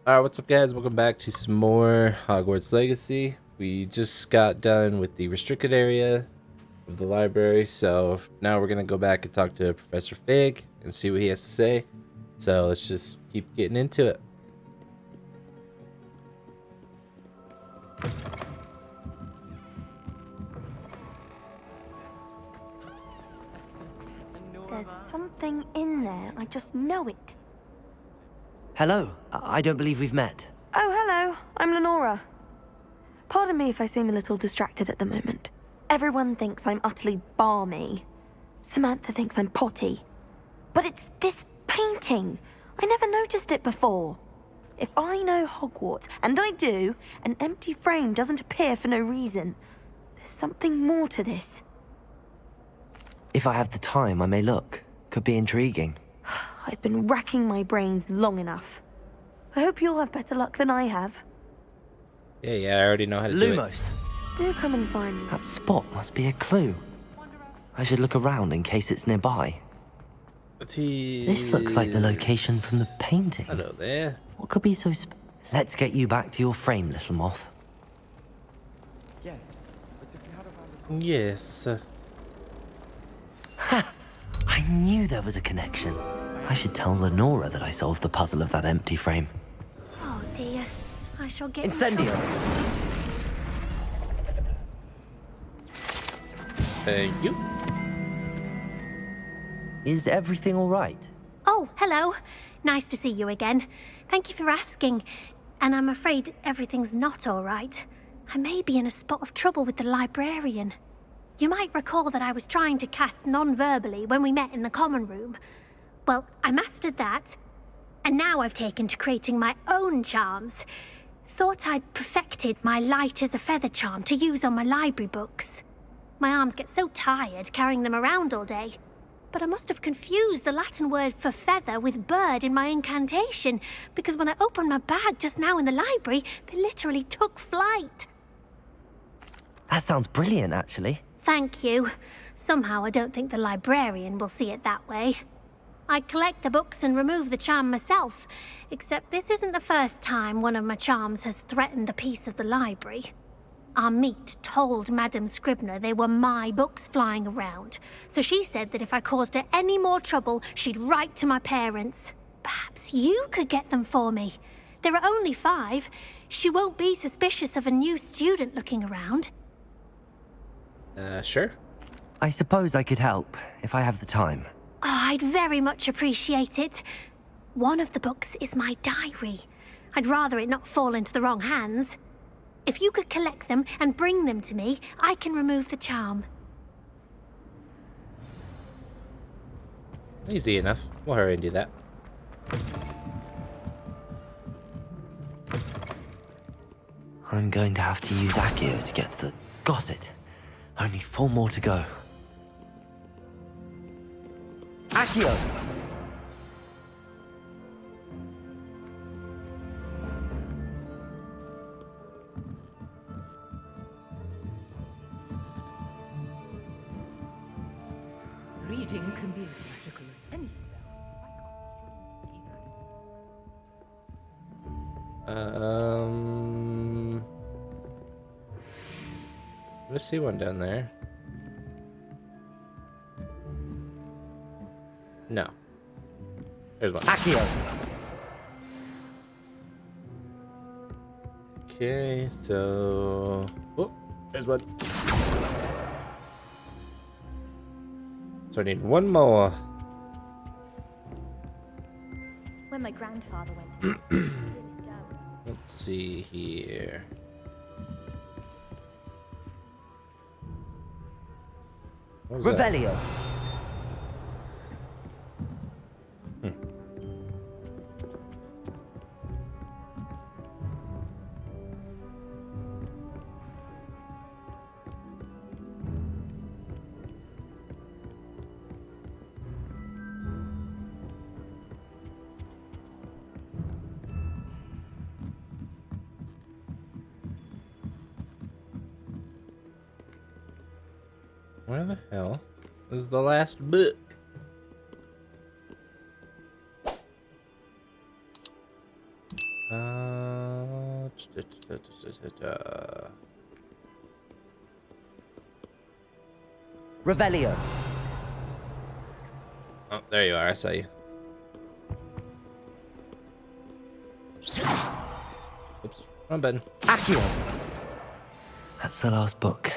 Alright, what's up guys? Welcome back to some more Hogwarts Legacy. We just got done with the restricted area of the library, so now we're gonna go back and talk to Professor Fig and see what he has to say. So let's just keep getting into it. There's something in there, I just know it. Hello. I don't believe we've met. Oh, hello, I'm Lenora. Pardon me if I seem a little distracted at the moment. Everyone thinks I'm utterly balmy. Samantha thinks I'm potty. But it's this painting. I never noticed it before. If I know Hogwarts, and I do, an empty frame doesn't appear for no reason. There's something more to this. If I have the time, I may look. Could be intriguing. I've been racking my brains long enough. I hope you'll have better luck than I have. Yeah, I already know how to do it. Lumos. Do come and find me. That spot must be a clue. I should look around in case it's nearby. This looks like the location from the painting. Hello there. What could be so Let's get you back to your frame, little moth. Yes, but if you had a Yes. Ha! I knew there was a connection. I should tell Lenora that I solved the puzzle of that empty frame. Oh dear, I shall get Incendio! Thank you. Is everything all right? Oh, hello. Nice to see you again. Thank you for asking. And I'm afraid everything's not all right. I may be in a spot of trouble with the librarian. You might recall that I was trying to cast non-verbally when we met in the common room. Well, I mastered that, and now I've taken to creating my own charms. Thought I'd perfected my light as a feather charm to use on my library books. My arms get so tired carrying them around all day. But I must have confused the Latin word for feather with bird in my incantation, because when I opened my bag just now in the library, they literally took flight. That sounds brilliant, actually. Thank you. Somehow I don't think the librarian will see it that way. I collect the books and remove the charm myself, except this isn't the first time one of my charms has threatened the peace of the library. Our meet told Madame Scribner they were my books flying around, so she said that if I caused her any more trouble, she'd write to my parents. Perhaps you could get them for me. There are only 5. She won't be suspicious of a new student looking around. Sure. I suppose I could help, if I have the time. Oh, I'd very much appreciate it. One of the books is my diary. I'd rather it not fall into the wrong hands. If you could collect them and bring them to me, I can remove the charm. Easy enough. We'll hurry and do that. I'm going to have to use Accio to get to the... Got it. Only 4 more to go. Accio! Reading can be as magical as any spell. Why can't students see that? I see one down there. No. There's one. Accio! Okay, so... Oh, there's one. So I need one more. When my grandfather went to this down. Let's see here. What was that? Revelio! Where the hell is the last book? Revelio. Oh, there you are. I saw you. Oops. Wrong button. Accio. That's the last book.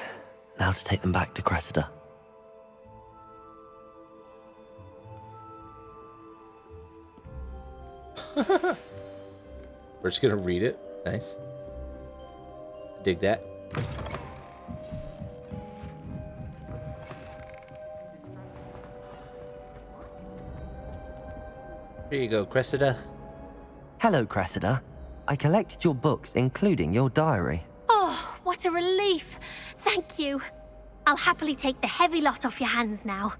Now to take them back to Cressida. We're just gonna read it. Nice. Dig that. Here you go, Cressida. Hello, Cressida. I collected your books, including your diary. Oh, what a relief. Thank you. I'll happily take the heavy lot off your hands now.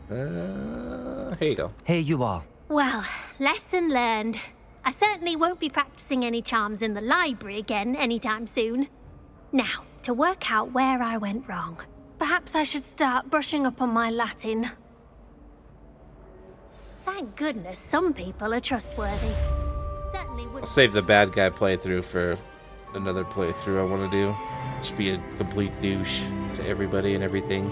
Here you go. Here you are. Well, lesson learned. I certainly won't be practicing any charms in the library again anytime soon. Now, to work out where I went wrong. Perhaps I should start brushing up on my Latin. Thank goodness some people are trustworthy. Certainly would. I'll save the bad guy playthrough for another playthrough I want to do. Just be a complete douche to everybody and everything.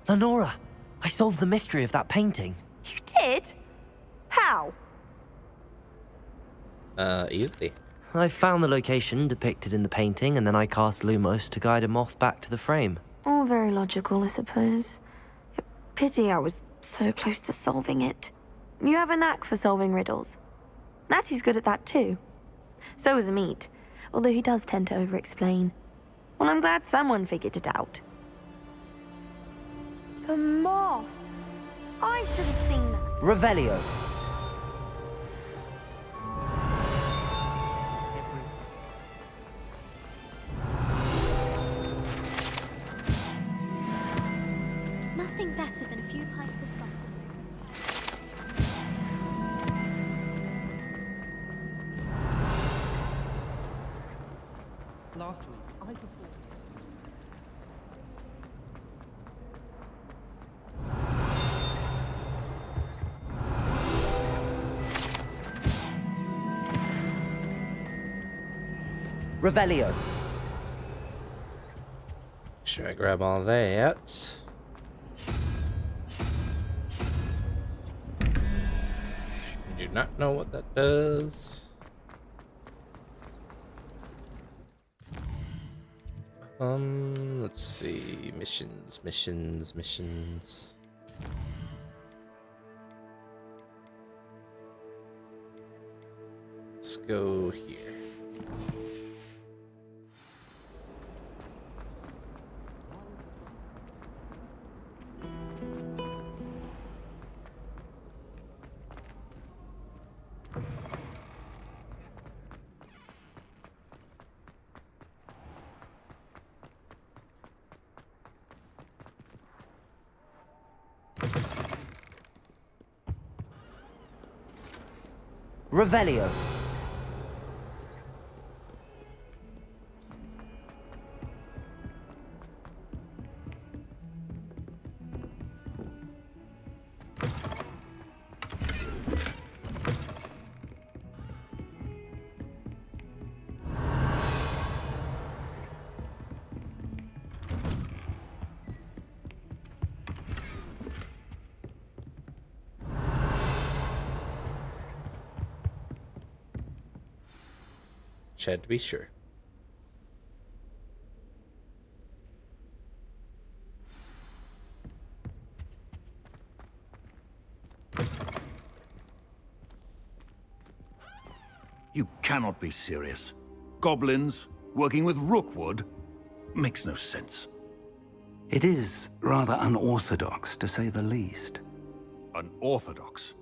Lenora, I solved the mystery of that painting. You did? How? Easily. I found the location depicted in the painting, and then I cast Lumos to guide a moth back to the frame. All very logical, I suppose. Pity I was so close to solving it. You have a knack for solving riddles. Natty's good at that too. So is Amit, although he does tend to over-explain. Well, I'm glad someone figured it out. The moth! I should have seen that. Revelio. Nothing better than a few pints of fun. Last week, I performed. Revelio. Should I grab all that? I do not know what that does. Let's see. Missions. Let's go here. Revelio. Chad, to be sure. You cannot be serious. Goblins working with Rookwood? Makes no sense. It is rather unorthodox, to say the least. Unorthodox?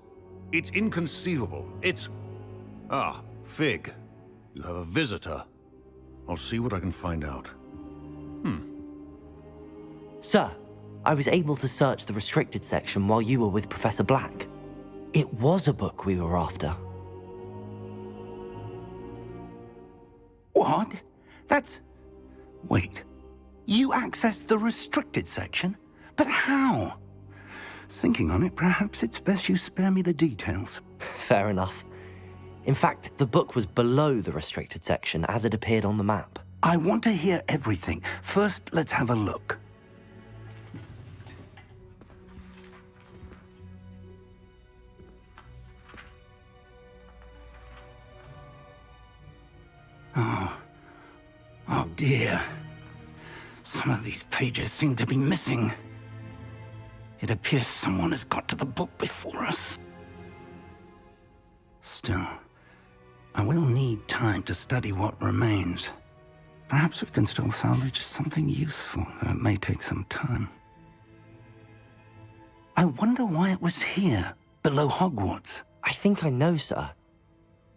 It's inconceivable. It's... Ah, Fig. You have a visitor. I'll see what I can find out. Sir, I was able to search the restricted section while you were with Professor Black. It was a book we were after. What? That's... Wait. You accessed the restricted section? But how? Thinking on it, perhaps it's best you spare me the details. Fair enough. In fact, the book was below the restricted section as it appeared on the map. I want to hear everything. First, let's have a look. Oh dear. Some of these pages seem to be missing. It appears someone has got to the book before us. Still, I will need time to study what remains. Perhaps we can still salvage something useful, though it may take some time. I wonder why it was here, below Hogwarts. I think I know, sir.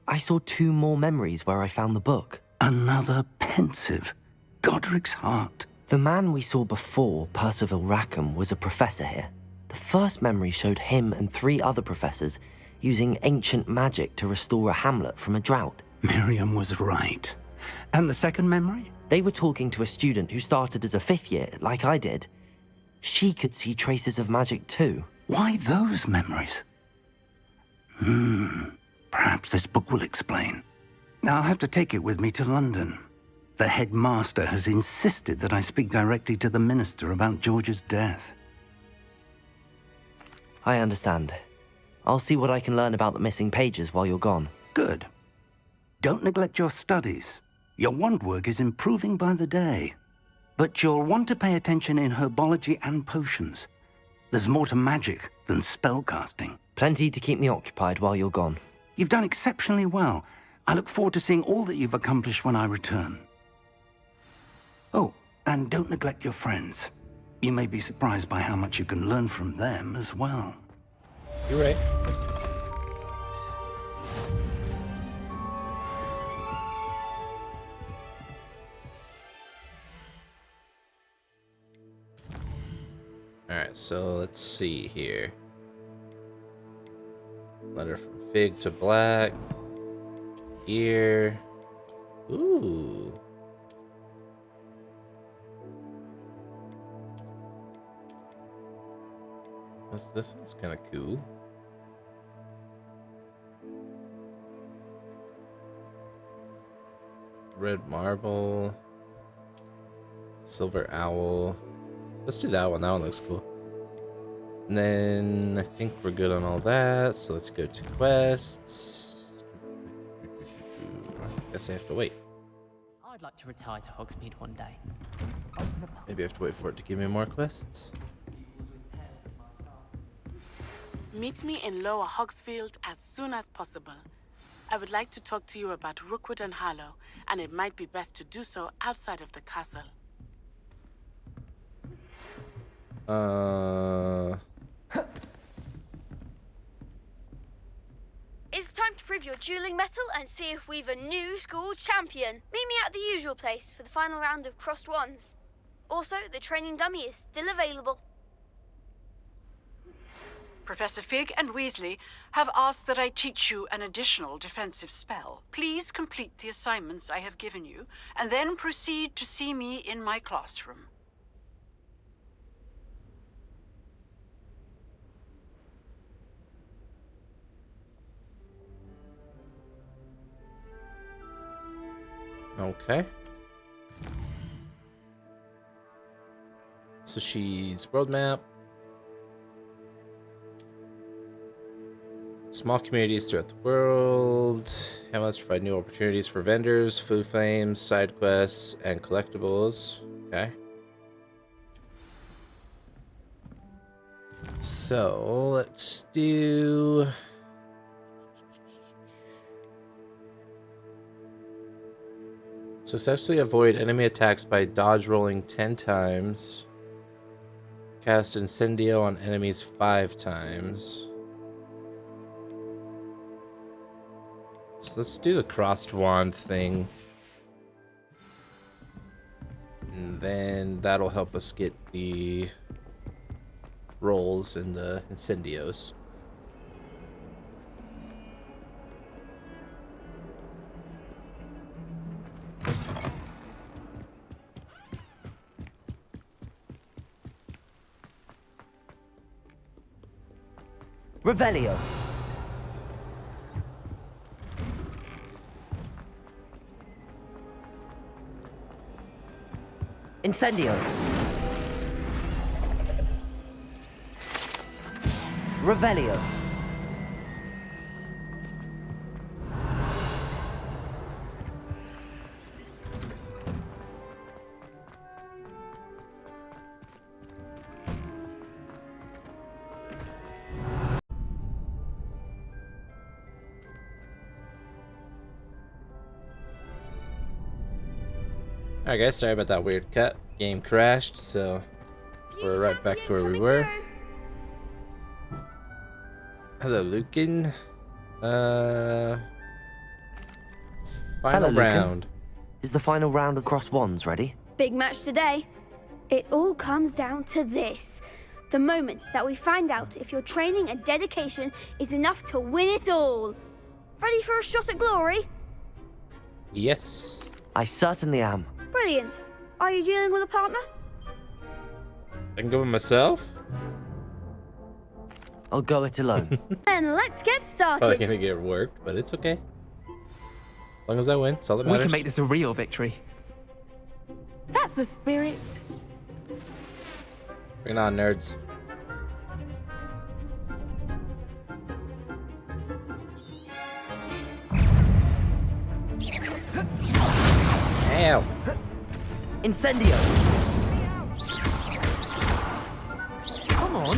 I saw 2 more memories where I found the book. Another pensive. Godric's heart. The man we saw before, Percival Rackham, was a professor here. The first memory showed him and 3 other professors using ancient magic to restore a hamlet from a drought. Miriam was right. And the second memory? They were talking to a student who started as a 5th year, like I did. She could see traces of magic too. Why those memories? Perhaps this book will explain. I'll have to take it with me to London. The headmaster has insisted that I speak directly to the minister about George's death. I understand. I'll see what I can learn about the missing pages while you're gone. Good. Don't neglect your studies. Your wand work is improving by the day. But you'll want to pay attention in herbology and potions. There's more to magic than spellcasting. Plenty to keep me occupied while you're gone. You've done exceptionally well. I look forward to seeing all that you've accomplished when I return. Oh, and don't neglect your friends. You may be surprised by how much you can learn from them as well. You're right. Alright, so let's see here. Letter from Fig to Black. Here. Ooh. This one's kind of cool. Red marble. Silver owl. Let's do that one. That one looks cool. And then I think we're good on all that. So let's go to quests. I guess I have to wait. I'd like to retire to Hogsmeade one day. Maybe I have to wait for it to give me more quests. Meet me in Lower Hogsfield as soon as possible. I would like to talk to you about Rookwood and Harlow, and it might be best to do so outside of the castle. It's time to prove your dueling mettle and see if we've a new school champion. Meet me at the usual place for the final round of crossed wands. Also, the training dummy is still available. Professor Fig and Weasley have asked that I teach you an additional defensive spell. Please complete the assignments I have given you, and then proceed to see me in my classroom. Okay. So she's world map. Small communities throughout the world. Hamlets provide new opportunities for vendors, food flames, side quests, and collectibles. Okay. So let's do. Successfully avoid enemy attacks by dodge rolling 10 times. Cast Incendio on enemies 5 times. So let's do the crossed wand thing And then that'll help us get the rolls and the incendios. Revelio. Incendio. Revelio. Alright guys, sorry about that weird cut. Game crashed, so we're right back to where we were. Hello, Lucan. Final Hello, round. Lucan. Is the final round of Cross Wands ready? Big match today. It all comes down to this. The moment that we find out if your training and dedication is enough to win it all. Ready for a shot at glory? Yes. I certainly am. Brilliant. Are you dealing with a partner? I can go with myself? I'll go it alone. Then let's get started. Probably gonna get worked, but it's okay. As long as I win, that's all that We matters. can make this a real victory. That's the spirit. Bring it on, nerds. Ow. Incendio. Come on.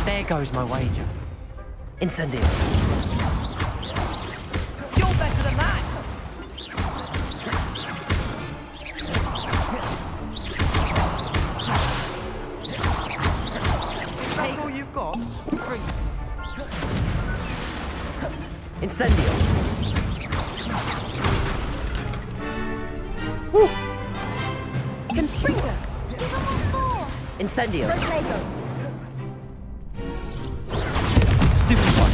There goes my wager. Incendio. You're better than that! That's all you've got? Incendio. Woo. Confringo. Incendio. Protego. Stupid one.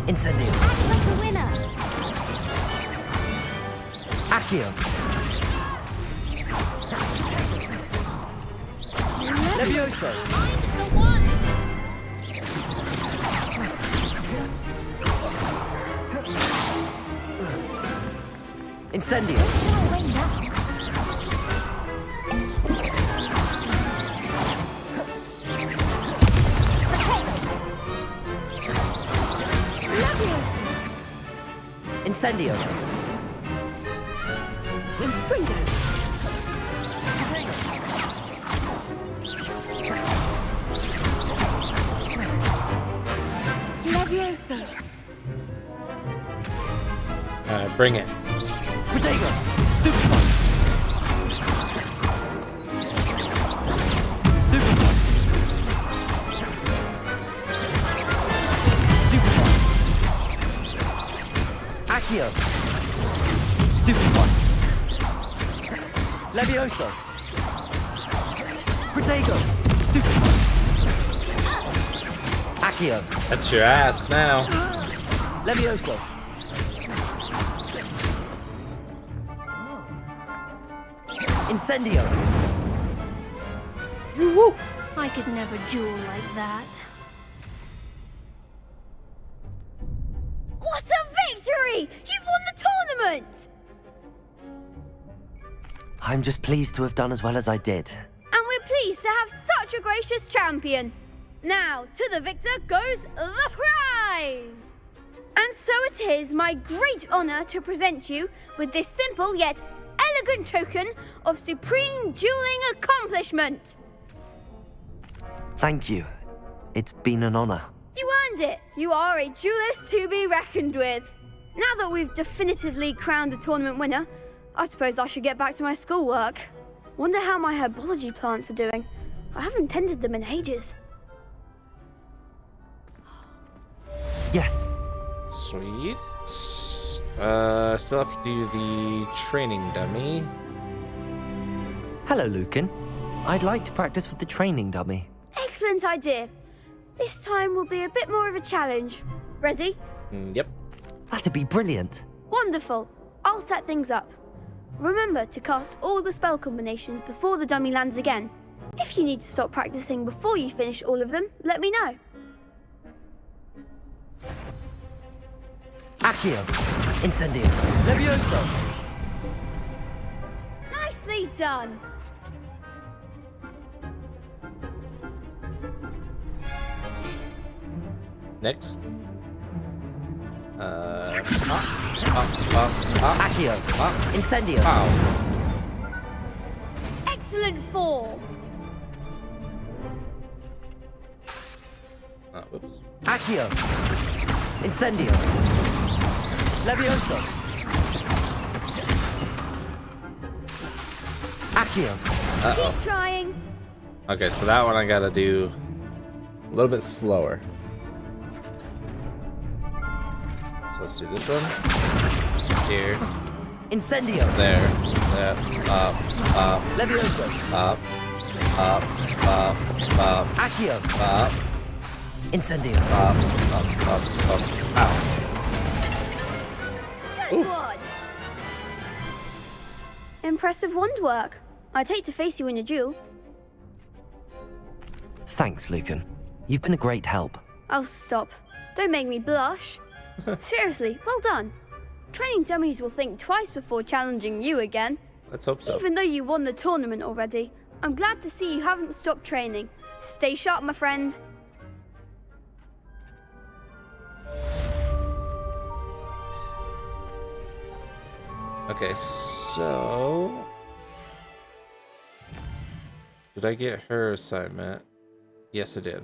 Incendio. Act like a winner. Accio. Levioso. Find the one! Incendio. Gonna win that. Incendio. Confringo. Levioso. Bring it. Protego. Stupid one. Stupid one. Stupid one. Accio. Stupid one. Levioso. Protego. Stupid one. Accio. That's your ass now. Levioso. Incendio. Woo! I could never duel like that. What a victory! You've won the tournament! I'm just pleased to have done as well as I did. And we're pleased to have such a gracious champion. Now, to the victor goes the prize! And so it is my great honor to present you with this simple yet elegant token of supreme dueling accomplishment. Thank you. It's been an honor. You earned it. You are a duelist to be reckoned with. Now that we've definitively crowned the tournament winner, I suppose I should get back to my schoolwork. Wonder how my herbology plants are doing. I haven't tended them in ages. Yes. Sweet. Still have to do the training dummy. Hello, Lucan. I'd like to practice with the training dummy. Excellent idea. This time will be a bit more of a challenge. Ready? Yep. That'd be brilliant. Wonderful. I'll set things up. Remember to cast all the spell combinations before the dummy lands again. If you need to stop practicing before you finish all of them, let me know. Accio. Incendio. Levioso. Nicely done. Next. Accio. Incendio. Ow. Excellent form. Whoops. Accio. Incendio. Levioso. Accio. Uh-oh. Keep trying. Okay, so that one I gotta do a little bit slower. So let's do this one. Here. Incendio. There. There. Up. Levioso. Up. Accio. Up. Incendio. Up. Ow. Good one. Impressive wand work. I'd hate to face you in a duel. Thanks, Lucan. You've been a great help. Oh, stop. Don't make me blush. Seriously, well done. Training dummies will think twice before challenging you again. Let's hope so. Even though you won the tournament already, I'm glad to see you haven't stopped training. Stay sharp, my friend. Okay, so... Did I get her assignment? Yes, I did.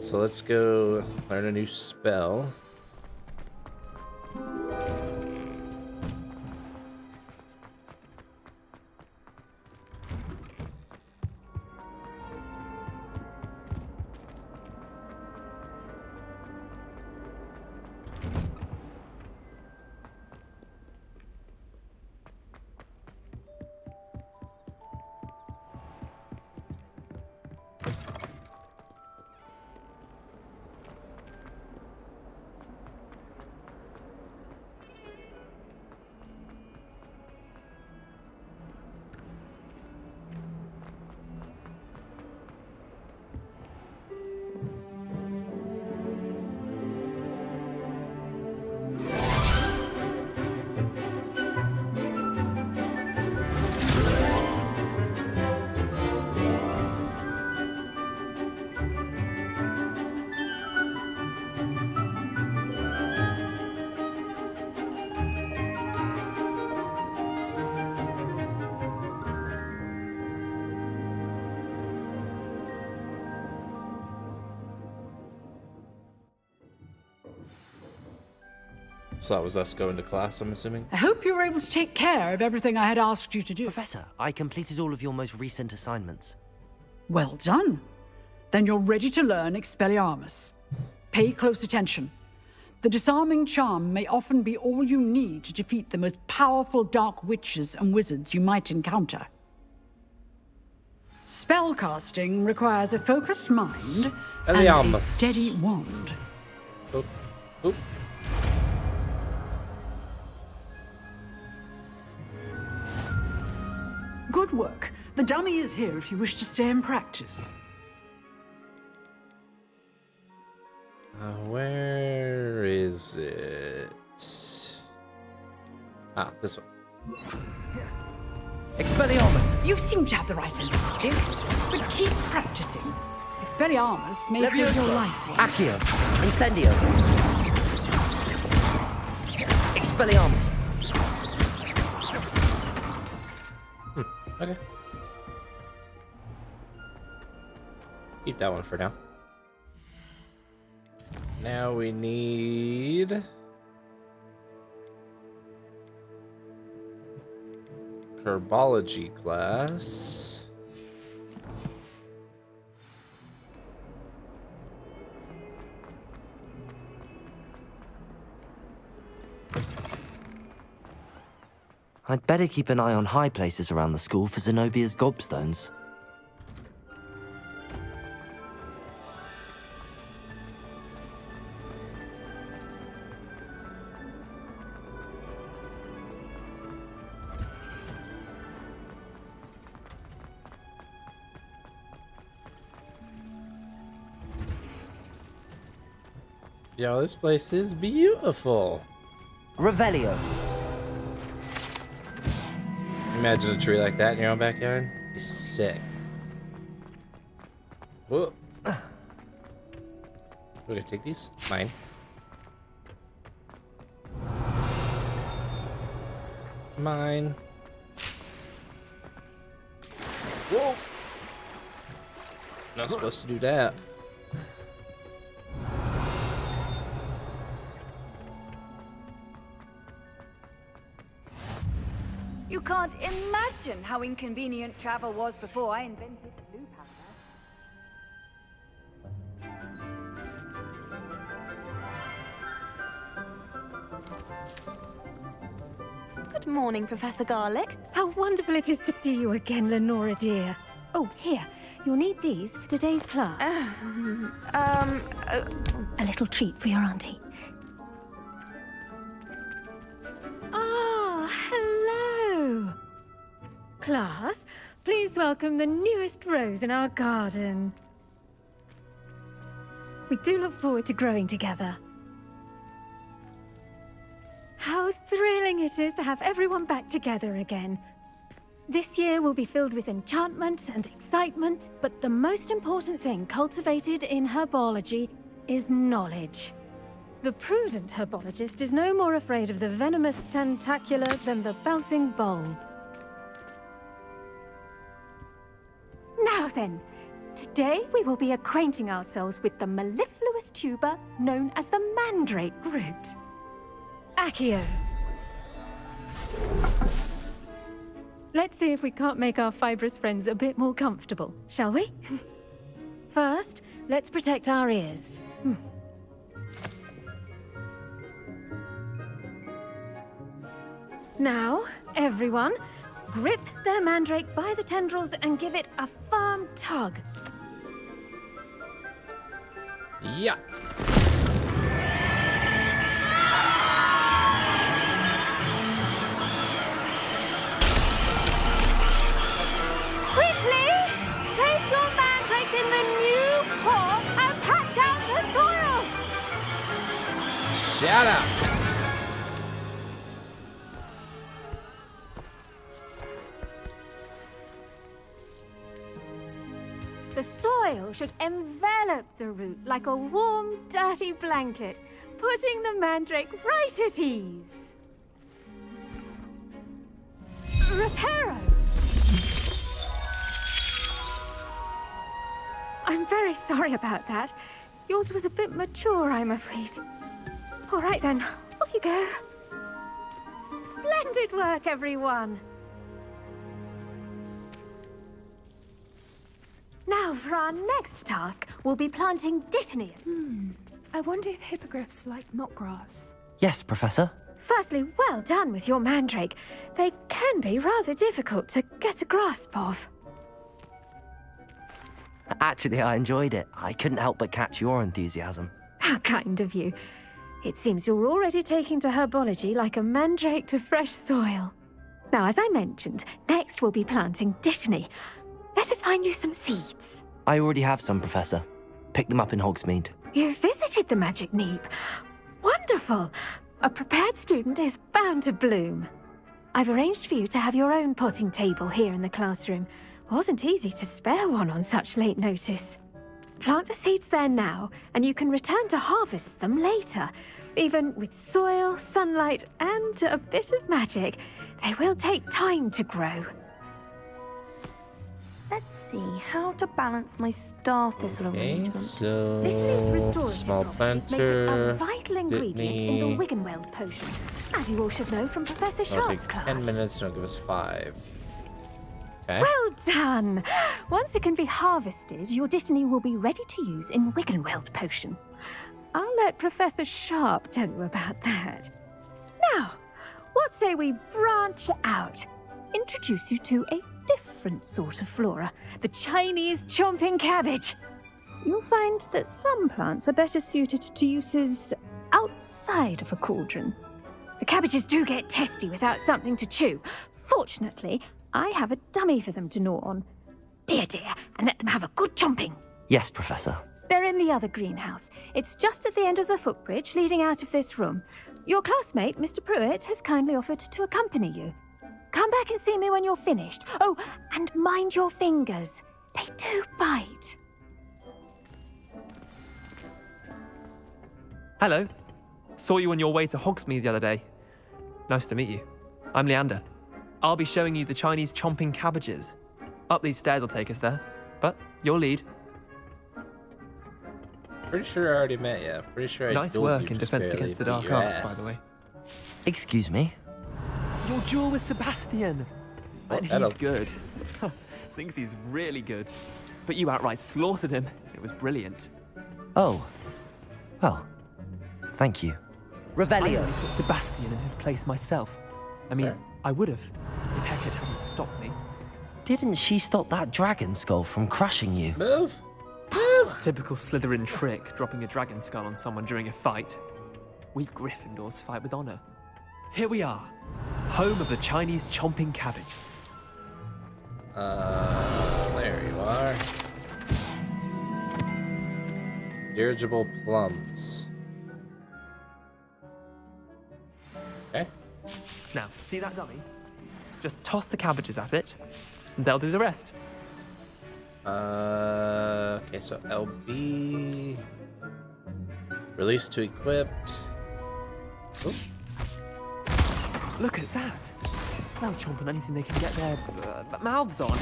So let's go learn a new spell. So that was us going to class, I'm assuming? I hope you were able to take care of everything I had asked you to do. Professor, I completed all of your most recent assignments. Well done. Then you're ready to learn Expelliarmus. Pay close attention. The disarming charm may often be all you need to defeat the most powerful dark witches and wizards you might encounter. Spellcasting requires a focused mind and a steady wand. Oop. Oop. Good work. The dummy is here if you wish to stay and practice. Where is it? Ah, this one. Expelliarmus! You seem to have the right instinct, but keep practicing. Expelliarmus may save your life. Accio! Incendio! Expelliarmus! Okay. Keep that one for now. Now we need herbology class. I'd better keep an eye on high places around the school for Zenobia's gobstones. Yo, this place is beautiful. Revelio. Imagine a tree like that in your own backyard. Be sick. Whoa. We're gonna take these. Mine. Mine. Whoa. Not supposed to do that. You can't imagine how inconvenient travel was before I invented blue powder. Good morning, Professor Garlick. How wonderful it is to see you again, Lenora dear. Oh, here. You'll need these for today's class. A little treat for your auntie. Oh, hello. Class, please welcome the newest rose in our garden. We do look forward to growing together. How thrilling it is to have everyone back together again. This year will be filled with enchantment and excitement, but the most important thing cultivated in herbology is knowledge. The prudent herbologist is no more afraid of the venomous tentacula than the bouncing bulb. Now then, today we will be acquainting ourselves with the mellifluous tuber known as the mandrake root. Accio. Let's see if we can't make our fibrous friends a bit more comfortable, shall we? First, let's protect our ears. Now, everyone, grip their mandrake by the tendrils and give it a firm tug. Yeah. Quickly! Place your mandrake in the new pot and pack down the soil! Shut up. The soil should envelop the root like a warm, dirty blanket, putting the mandrake right at ease. Reparo! I'm very sorry about that. Yours was a bit mature, I'm afraid. All right then, off you go. Splendid work, everyone. Now, for our next task, we'll be planting dittany. I wonder if hippogriffs like knotgrass. Yes, Professor. Firstly, well done with your mandrake. They can be rather difficult to get a grasp of. Actually, I enjoyed it. I couldn't help but catch your enthusiasm. How kind of you. It seems you're already taking to herbology like a mandrake to fresh soil. Now, as I mentioned, next we'll be planting dittany. Let us find you some seeds. I already have some, Professor. Picked them up in Hogsmeade. You visited the Magic Neep. Wonderful. A prepared student is bound to bloom. I've arranged for you to have your own potting table here in the classroom. Wasn't easy to spare one on such late notice. Plant the seeds there now, and you can return to harvest them later. Even with soil, sunlight, and a bit of magic, they will take time to grow. Let's see how to balance my star thistle arrangement. So Dittany's restorative small properties make it a planter. vital ingredient in the Wiggenweld potion, as you all should know from Professor It'll take Sharp's class. 10 minutes and it'll give us 5. Okay. Well done! Once it can be harvested, your dittany will be ready to use in Wiggenweld potion. I'll let Professor Sharp tell you about that. Now, what say we branch out? Introduce you to a different sort of flora, the Chinese chomping cabbage. You'll find that some plants are better suited to uses outside of a cauldron. The cabbages do get testy without something to chew. Fortunately, I have a dummy for them to gnaw on. Be a dear and let them have a good chomping. Yes, Professor. They're in the other greenhouse. It's just at the end of the footbridge leading out of this room. Your classmate, Mr. Pruitt, has kindly offered to accompany you. Come back and see me when you're finished. Oh, and mind your fingers. They do bite. Hello. Saw you on your way to Hogsmeade the other day. Nice to meet you. I'm Leander. I'll be showing you the Chinese chomping cabbages. Up these stairs will take us there, but you'll lead. Pretty sure I already met you. Pretty sure I Nice dueled work you in just Defense barely Against the beat Dark your Arts, ass. by the way. Excuse me? Your duel with Sebastian. And that'll- he's good. Thinks he's really good. But you outright slaughtered him. It was brilliant. Oh. Well, thank you. I Revelio. only put Sebastian in his place myself. I mean, Fair. I would have, if Hecate hadn't stopped me. Didn't she stop that dragon skull from crushing you? Move. Typical Slytherin trick, dropping a dragon skull on someone during a fight. We Gryffindors fight with honor. Here we are, home of the Chinese chomping cabbage. There you are. Dirigible plums. Okay. Now, see that dummy? Just toss the cabbages at it, and they'll do the rest. Okay, so LB. Release to equipped. Oop. Look at that. They'll chomp on anything they can get their mouths on.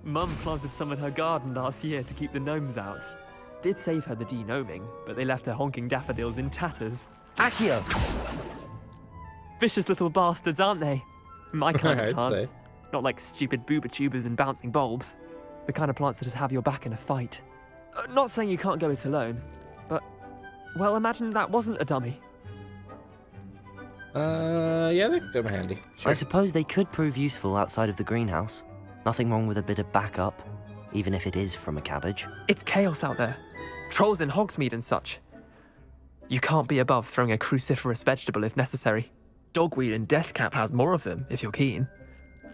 Mum planted some in her garden last year to keep the gnomes out. Did save her the de-gnoming, but they left her honking daffodils in tatters. Accio! Vicious little bastards, aren't they? My kind I'd of plants. say. Not like stupid booba tubers and bouncing bulbs. The kind of plants that just have your back in a fight. Not saying you can't go it alone, but, well, imagine that wasn't a dummy. Yeah, they could come handy. Sure. I suppose they could prove useful outside of the greenhouse. Nothing wrong with a bit of backup, even if it is from a cabbage. It's chaos out there. Trolls in Hogsmeade and such. You can't be above throwing a cruciferous vegetable if necessary. Dogweed and deathcap has more of them, if you're keen.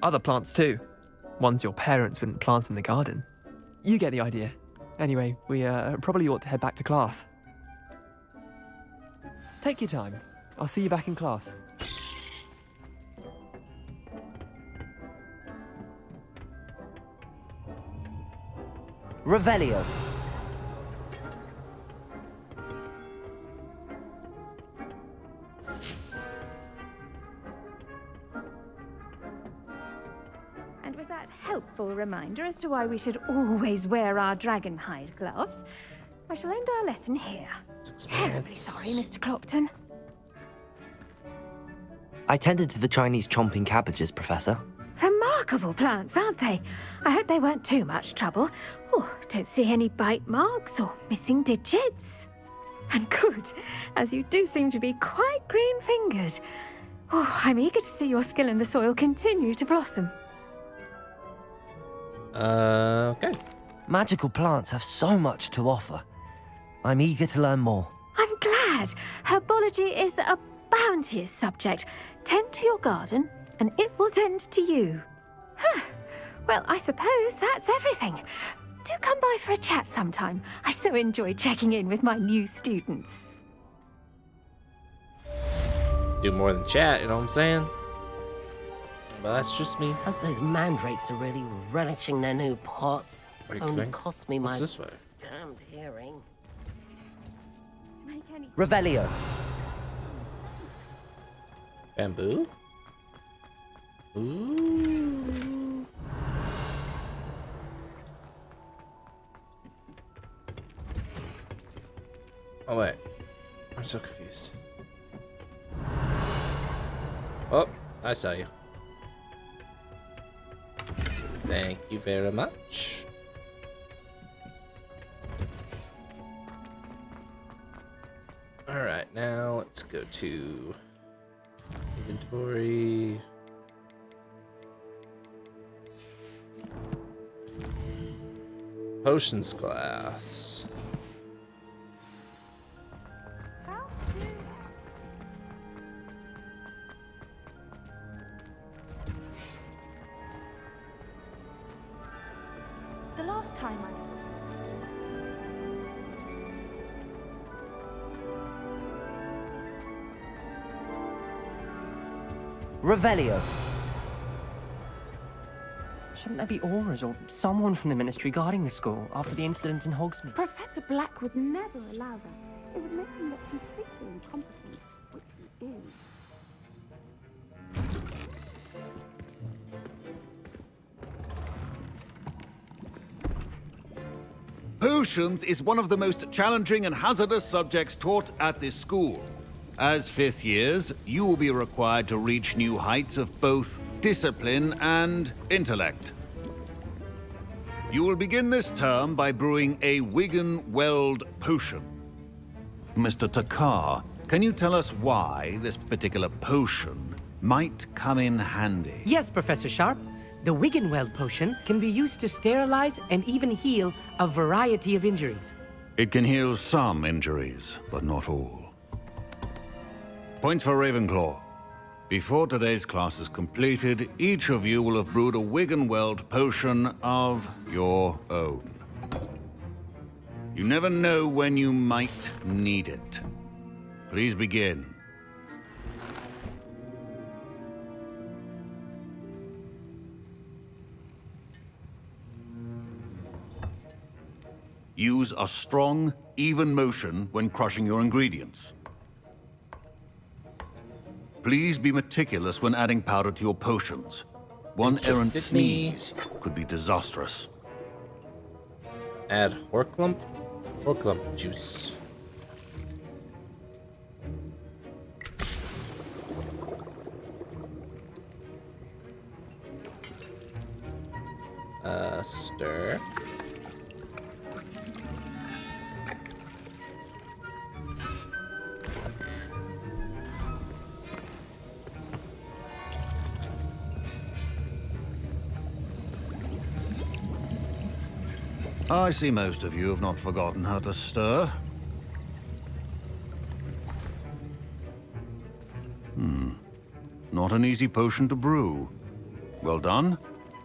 Other plants too. Ones your parents wouldn't plant in the garden. You get the idea. Anyway, we probably ought to head back to class. Take your time. I'll see you back in class. Revelio. And with that helpful reminder as to why we should always wear our dragon hide gloves, I shall end our lesson here. Terribly sorry, Mr. Clopton. I tended to the Chinese chomping cabbages, Professor. Remarkable plants, aren't they? I hope they weren't too much trouble. Oh, don't see any bite marks or missing digits. And good, as you do seem to be quite green-fingered. Oh, I'm eager to see your skill in the soil continue to blossom. Okay. Magical plants have so much to offer. I'm eager to learn more. I'm glad. Herbology is a bounteous subject. Tend to your garden, and it will tend to you. Huh. Well, I suppose that's everything. Do come by for a chat sometime. I so enjoy checking in with my new students. Do more than chat, you know what I'm saying? But that's just me. Hope those mandrakes are really relishing their new pots. Wait, Only can I- cost me what's my this way? damned hearing. Revelio. Bamboo? Ooh. Oh wait. I'm so confused. Oh, I saw you. Thank you very much. Alright, now let's go to Inventory. Potions class. The last time I... Revelio. Shouldn't there be auras or someone from the Ministry guarding the school after the incident in Hogsmeade? Professor Black would never allow that. It would make him look completely incompetent, which he is. Potions is one of the most challenging and hazardous subjects taught at this school. As fifth years, you will be required to reach new heights of both discipline and intellect. You will begin this term by brewing a Wigan-Weld potion. Mr. Takar, can you tell us why this particular potion might come in handy? Yes, Professor Sharp. The Wigan-Weld potion can be used to sterilize and even heal a variety of injuries. It can heal some injuries, but not all. Points for Ravenclaw. Before today's class is completed, each of you will have brewed a Wigan-Weld potion of your own. You never know when you might need it. Please begin. Use a strong, even motion when crushing your ingredients. Please be meticulous when adding powder to your potions. One errant sneeze could be disastrous. Add Horklump juice. Stir. I see most of you have not forgotten how to stir. Not an easy potion to brew. Well done.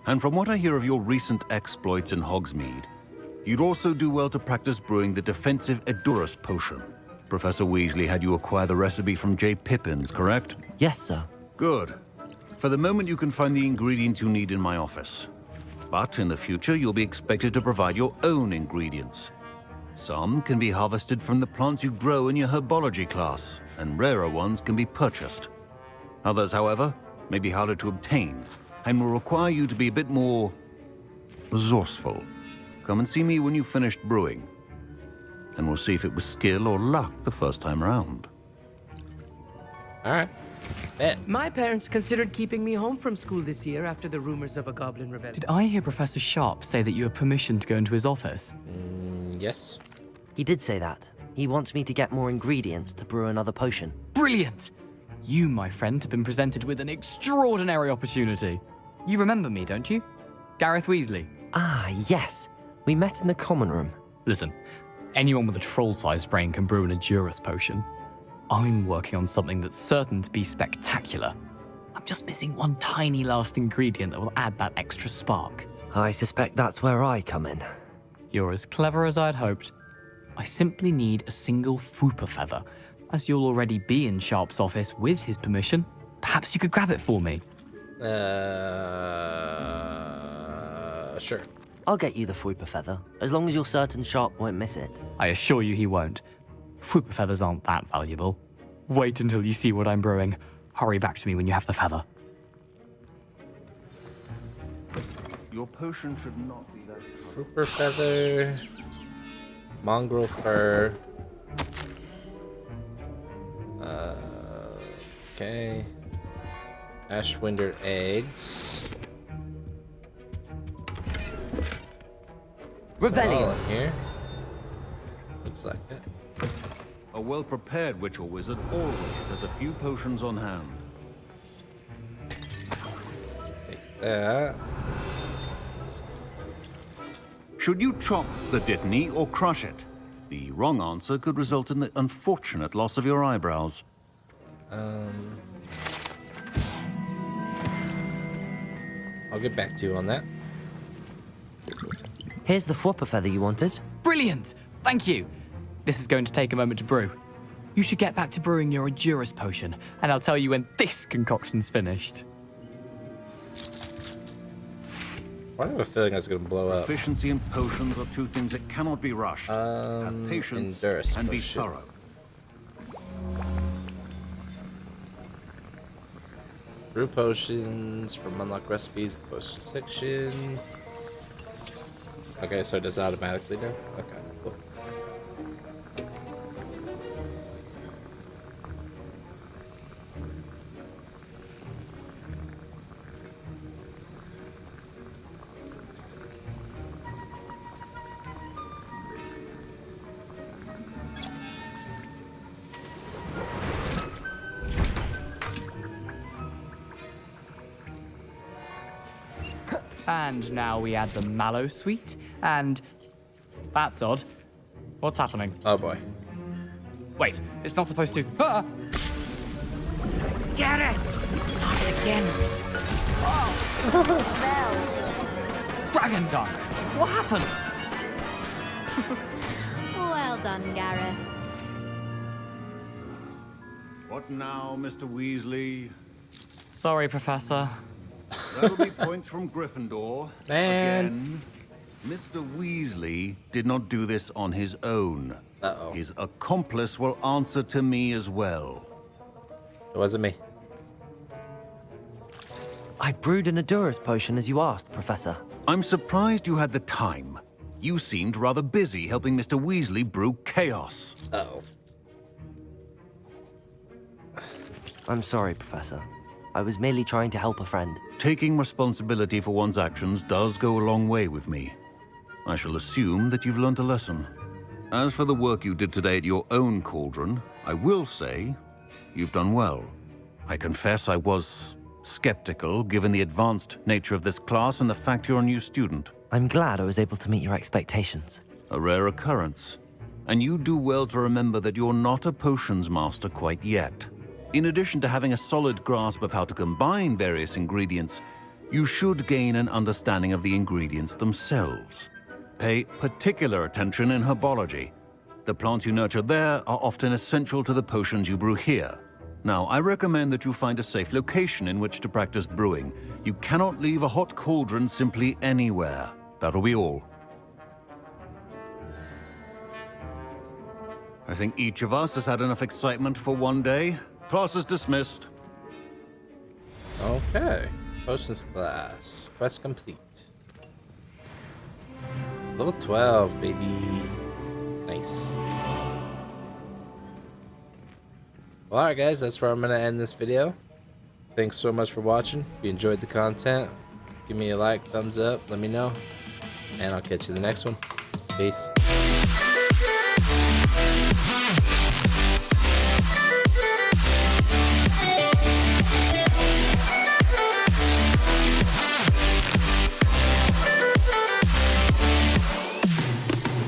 And from what I hear of your recent exploits in Hogsmeade, you'd also do well to practice brewing the defensive Edurus potion. Professor Weasley had you acquire the recipe from J. Pippins, correct? Yes, sir. Good. For the moment, you can find the ingredients you need in my office. But in the future, you'll be expected to provide your own ingredients. Some can be harvested from the plants you grow in your herbology class, and rarer ones can be purchased. Others, however, may be harder to obtain, and will require you to be a bit more resourceful. Come and see me when you've finished brewing, and we'll see if it was skill or luck the first time around. All right. My parents considered keeping me home from school this year after the rumors of a goblin rebellion. Did I hear Professor Sharp say that you have permission to go into his office? Yes. He did say that. He wants me to get more ingredients to brew another potion. Brilliant! You, my friend, have been presented with an extraordinary opportunity. You remember me, don't you? Gareth Weasley. Ah, yes. We met in the common room. Listen, anyone with a troll-sized brain can brew an Edurus potion. I'm working on something that's certain to be spectacular. I'm just missing one tiny last ingredient that will add that extra spark. I suspect that's where I come in. You're as clever as I'd hoped. I simply need a single Fwooper feather. As you'll already be in Sharp's office with his permission, perhaps you could grab it for me. Sure. I'll get you the Fwooper feather, as long as you're certain Sharp won't miss it. I assure you he won't. Fwooper feathers aren't that valuable. Wait until you see what I'm brewing. Hurry back to me when you have the feather. Your potion should not be that. Fwooper feather, mongrel fur. Okay. Ashwinder eggs. Revelio. Here. Looks like it. A well-prepared witch or wizard always has a few potions on hand. that. Should you chop the Dittany or crush it? The wrong answer could result in the unfortunate loss of your eyebrows. I'll get back to you on that. Here's the Fwopper feather you wanted. Brilliant! Thank you. This is going to take a moment to brew. You should get back to brewing your Adurus potion, and I'll tell you when this concoction's finished. Why do I have a feeling that's going to blow up? Efficiency and potions are two things that cannot be rushed. Have patience Endurance and be potion. thorough. Brew potions from unlock recipes, the potion section. Okay, so it does automatically now? Okay, cool. And now we add the mallow sweet, and that's odd. What's happening? Oh boy. Wait, it's not supposed to. Ah! Get it! Not again. Dragon tongue! What happened? Well done, Gareth. What now, Mr. Weasley? Sorry, Professor. That'll be points from Gryffindor. Man. Again, Mr. Weasley did not do this on his own. Uh-oh. His accomplice will answer to me as well. It wasn't me. I brewed an Adurus potion as you asked, Professor. I'm surprised you had the time. You seemed rather busy helping Mr. Weasley brew chaos. Uh-oh. I'm sorry, Professor. I was merely trying to help a friend. Taking responsibility for one's actions does go a long way with me. I shall assume that you've learnt a lesson. As for the work you did today at your own cauldron, I will say you've done well. I confess I was skeptical, given the advanced nature of this class and the fact you're a new student. I'm glad I was able to meet your expectations. A rare occurrence. And you do well to remember that you're not a potions master quite yet. In addition to having a solid grasp of how to combine various ingredients, you should gain an understanding of the ingredients themselves. Pay particular attention in herbology. The plants you nurture there are often essential to the potions you brew here. Now, I recommend that you find a safe location in which to practice brewing. You cannot leave a hot cauldron simply anywhere. That'll be all. I think each of us has had enough excitement for one day. Class is dismissed. Okay. Potions class. Quest complete. Level 12, baby. Nice. Well, alright guys, that's where I'm going to end this video. Thanks so much for watching. If you enjoyed the content, give me a like, thumbs up, let me know. And I'll catch you in the next one. Peace.